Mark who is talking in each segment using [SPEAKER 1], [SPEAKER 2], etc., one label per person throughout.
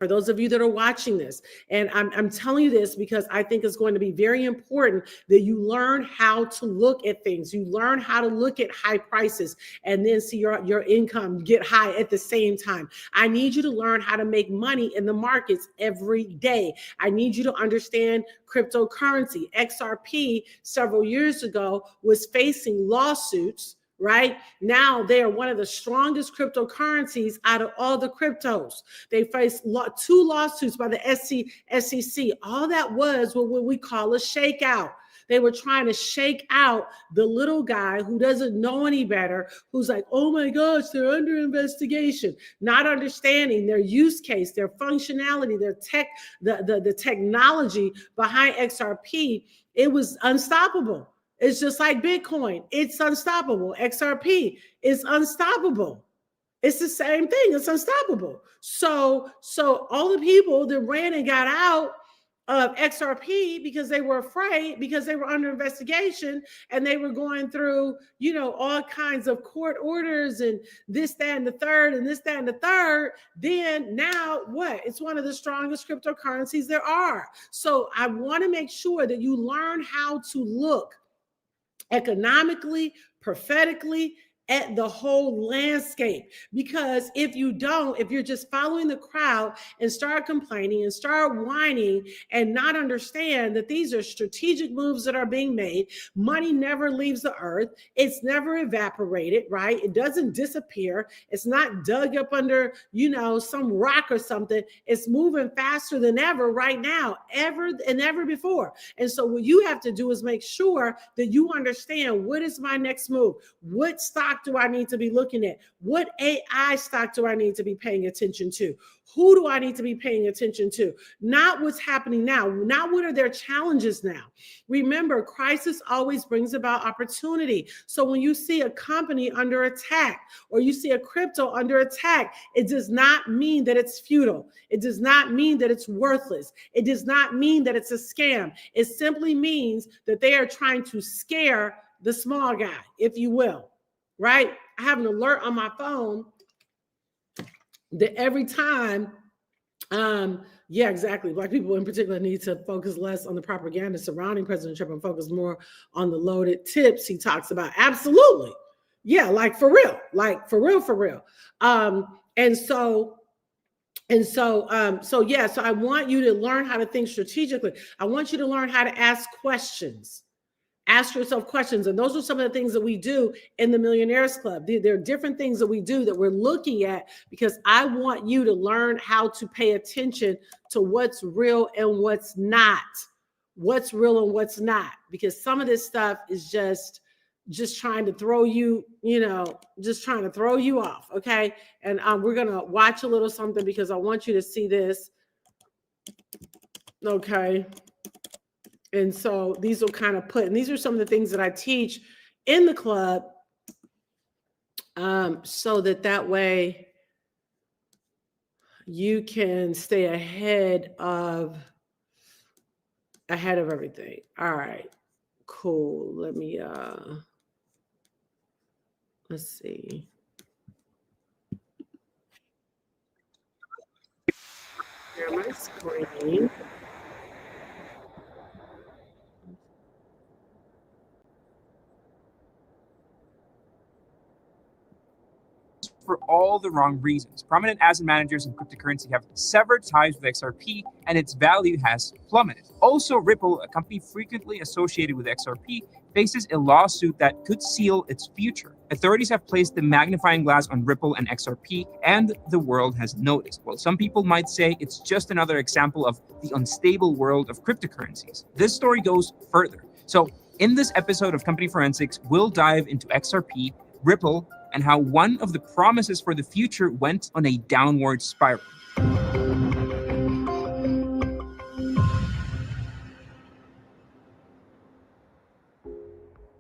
[SPEAKER 1] for those of you that are watching this, and I'm telling you this because I think it's going to be very important that you learn how to look at things. You learn how to look at high prices and then see your income get high at the same time. I need you to learn how to make money in the markets every day. I need you to understand cryptocurrency. XRP several years ago was facing lawsuits. Right now, they are one of the strongest cryptocurrencies out of all the cryptos. They faced 2 lawsuits by the SEC. All that was what we call a shakeout. They were trying to shake out the little guy who doesn't know any better, who's like, oh my gosh, they're under investigation, not understanding their use case, their functionality, their tech, the technology behind XRP. It was unstoppable. It's just like Bitcoin. It's unstoppable. XRP is unstoppable. It's the same thing. It's unstoppable. So all the people that ran and got out of XRP because they were afraid, because they were under investigation, and they were going through, all kinds of court orders and this, that, and the third, and this, that, and the third. Then now what? It's one of the strongest cryptocurrencies there are. So I want to make sure that you learn how to look economically, prophetically, at the whole landscape. Because if you don't, if you're just following the crowd and start complaining and start whining and not understand that these are strategic moves that are being made, money never leaves the earth. It's never evaporated, right? It doesn't disappear. It's not dug up under, some rock or something. It's moving faster than ever right now, ever before. And so what you have to do is make sure that you understand, what is my next move? What stock do I need to be looking at? What AI stock do I need to be paying attention to? Who do I need to be paying attention to? Not what's happening now. Not what are their challenges now. Remember, crisis always brings about opportunity. So when you see a company under attack or you see a crypto under attack, it does not mean that it's futile. It does not mean that it's worthless. It does not mean that it's a scam. It simply means that they are trying to scare the small guy, if you will. Right? I have an alert on my phone that every time, yeah, exactly. Black people in particular need to focus less on the propaganda surrounding President Trump and focus more on the loaded tips he talks about. Absolutely. Yeah, like for real. So I want you to learn how to think strategically. I want you to learn how to ask questions. Ask yourself questions. And those are some of the things that we do in the Millionaires Club. There are different things that we do that we're looking at because I want you to learn how to pay attention to what's real and what's not. What's real and what's not. Because some of this stuff is just trying to throw you, just trying to throw you off. Okay. And we're going to watch a little something because I want you to see this. Okay. And so these will kind of and these are some of the things that I teach in the club, so that way you can stay ahead of everything. All right, cool. Let me, let's see. Share my screen.
[SPEAKER 2] For all the wrong reasons. Prominent asset managers in cryptocurrency have severed ties with XRP and its value has plummeted. Also, Ripple, a company frequently associated with XRP, faces a lawsuit that could seal its future. Authorities have placed the magnifying glass on Ripple and XRP, and the world has noticed. While some people might say it's just another example of the unstable world of cryptocurrencies, this story goes further. So, in this episode of Company Forensics, we'll dive into XRP, Ripple, and how one of the promises for the future went on a downward spiral.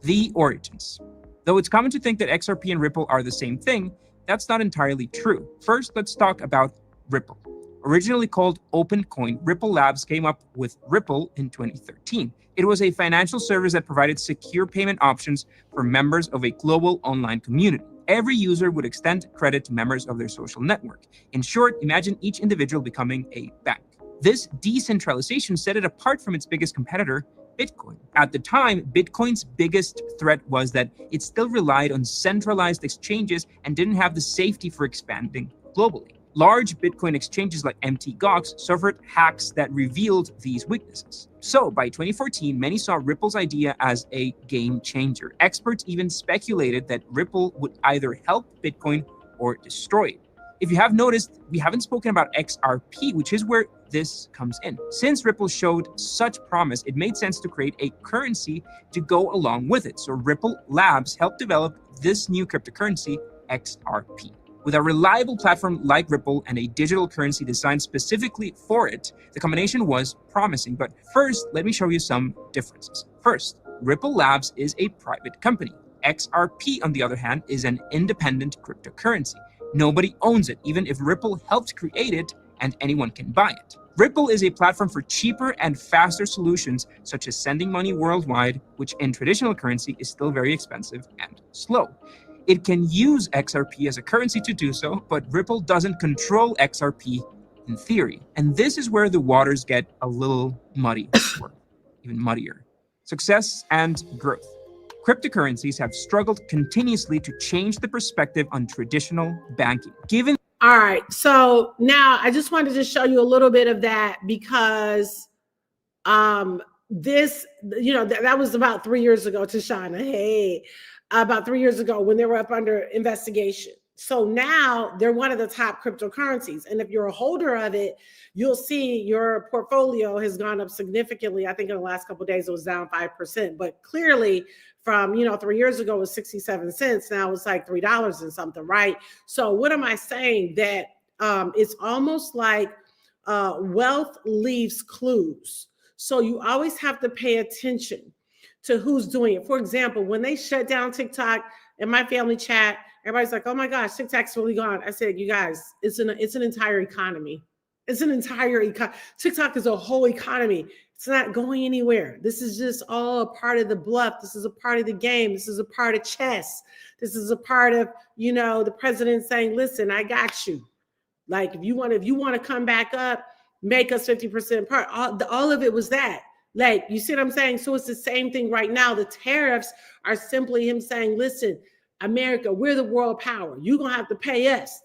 [SPEAKER 2] The origins. Though it's common to think that XRP and Ripple are the same thing, that's not entirely true. First, let's talk about Ripple. Originally called OpenCoin, Ripple Labs came up with Ripple in 2013. It was a financial service that provided secure payment options for members of a global online community. every user would extend credit to members of their social network. In short, imagine each individual becoming a bank. This decentralization set it apart from its biggest competitor, Bitcoin. At the time, Bitcoin's biggest threat was that it still relied on centralized exchanges and didn't have the safety for expanding globally. Large Bitcoin exchanges like Mt. Gox suffered hacks that revealed these weaknesses. So by 2014, many saw Ripple's idea as a game changer. Experts even speculated that Ripple would either help Bitcoin or destroy it. If you have noticed, we haven't spoken about XRP, which is where this comes in. Since Ripple showed such promise, it made sense to create a currency to go along with it. So Ripple Labs helped develop this new cryptocurrency, XRP. With a reliable platform like Ripple and a digital currency designed specifically for it, the combination was promising. But first, let me show you some differences. First, Ripple Labs is a private company. XRP, on the other hand, is an independent cryptocurrency. Nobody owns it, even if Ripple helped create it and anyone can buy it. Ripple is a platform for cheaper and faster solutions, such as sending money worldwide, which in traditional currency is still very expensive and slow. It can use XRP as a currency to do so, but Ripple doesn't control XRP in theory. And this is where the waters get a little muddy, or even muddier. Success and growth. Cryptocurrencies have struggled continuously to change the perspective on traditional banking.
[SPEAKER 1] All right, so now I just wanted to show you a little bit of that because this, that was about 3 years ago, Tashana. Hey, about 3 years ago when they were up under investigation. So now they're one of the top cryptocurrencies. And if you're a holder of it, you'll see your portfolio has gone up significantly. I think in the last couple of days, it was down 5%, but clearly from, 3 years ago, it was 67 cents. Now it's like $3 and something, right? So what am I saying? That it's almost like wealth leaves clues. So you always have to pay attention to who's doing it. For example, when they shut down TikTok in my family chat, everybody's like, oh my gosh, TikTok's really gone. I said, you guys, it's an entire economy. It's an entire economy. TikTok is a whole economy. It's not going anywhere. This is just all a part of the bluff. This is a part of the game. This is a part of chess. This is a part of, the president saying, listen, I got you. Like, if you want to come back up, make us 50% part. All of it was that. Like, you see what I'm saying? So it's the same thing right now. The tariffs are simply him saying, listen, America, we're the world power. You're going to have to pay us.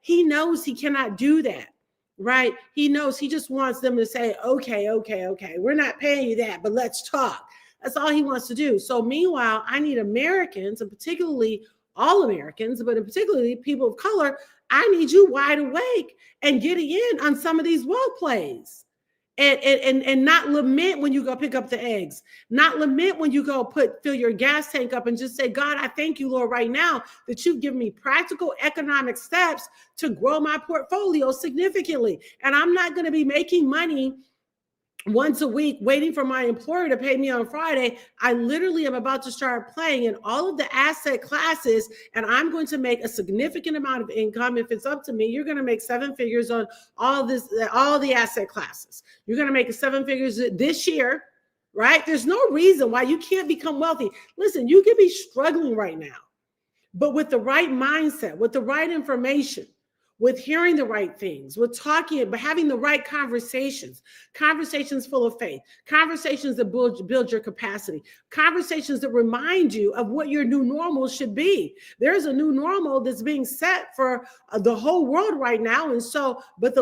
[SPEAKER 1] He knows he cannot do that, right? He knows. He just wants them to say, okay. We're not paying you that, but let's talk. That's all he wants to do. So meanwhile, I need Americans, and particularly all Americans, but particularly people of color, I need you wide awake and getting in on some of these woke plays. And not lament when you go pick up the eggs, not lament when you go fill your gas tank up and just say, God, I thank you, Lord, right now that you've given me practical economic steps to grow my portfolio significantly. And I'm not going to be making money once a week waiting for my employer to pay me on Friday. I literally am about to start playing in all of the asset classes, and I'm going to make a significant amount of income. If it's up to me, you're going to make 7 figures on all the asset classes. You're going to make 7 figures this year, right? There's no reason why you can't become wealthy. Listen, you could be struggling right now, but with the right mindset, with the right information, with hearing the right things, with talking, but having the right conversations full of faith, conversations that build your capacity, conversations that remind you of what your new normal should be. There's a new normal that's being set for the whole world right now. And so, but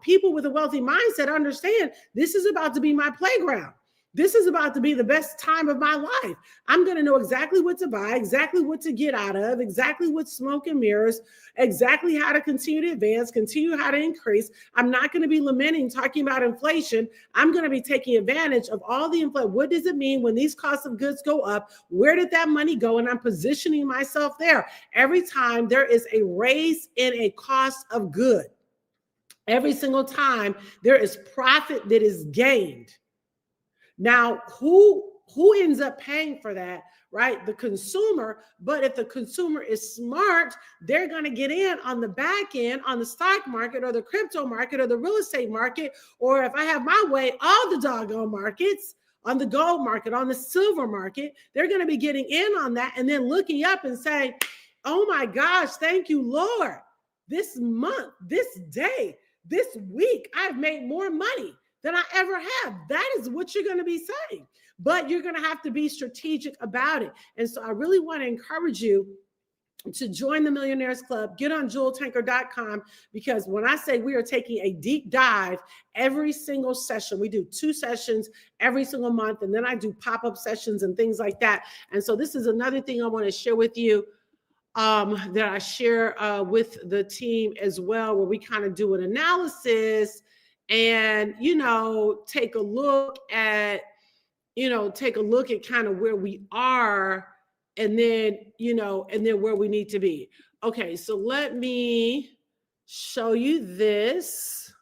[SPEAKER 1] people with a wealthy mindset understand this is about to be my playground. This is about to be the best time of my life. I'm going to know exactly what to buy, exactly what to get out of, exactly what smoke and mirrors, exactly how to continue to advance, continue how to increase. I'm not going to be lamenting, talking about inflation. I'm going to be taking advantage of all the inflation. What does it mean when these costs of goods go up? Where did that money go? And I'm positioning myself there. Every time there is a raise in a cost of good, every single time there is profit that is gained. Now, who ends up paying for that, right? The consumer. But if the consumer is smart, they're going to get in on the back end, on the stock market or the crypto market or the real estate market, or if I have my way, all the doggone markets, on the gold market, on the silver market. They're going to be getting in on that and then looking up and saying, oh my gosh, thank you, Lord. This month, this day, this week, I've made more money than I ever have. That is what you're going to be saying. But you're going to have to be strategic about it. And so I really want to encourage you to join the Millionaires Club. Get on JewelTanker.com, because when I say we are taking a deep dive every single session, we do 2 sessions every single month, and then I do pop-up sessions and things like that. And so this is another thing I want to share with you that I share with the team as well, where we kind of do an analysis and, take a look at kind of where we are, and then, and then where we need to be. Okay, so let me show you this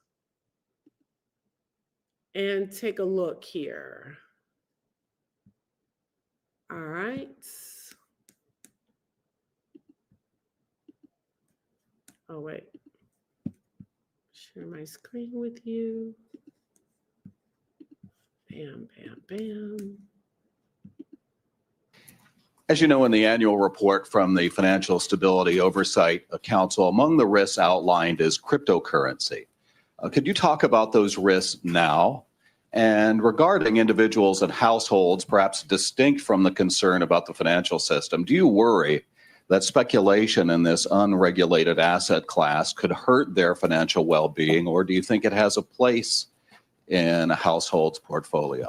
[SPEAKER 1] and take a look here. All right. Oh, wait. Share my screen with you. Bam, bam, bam.
[SPEAKER 3] As you know, in the annual report from the Financial Stability Oversight Council, among the risks outlined is cryptocurrency. Could you talk about those risks now? And regarding individuals and households, perhaps distinct from the concern about the financial system, do you worry that speculation in this unregulated asset class could hurt their financial well-being, or do you think it has a place in a household's portfolio?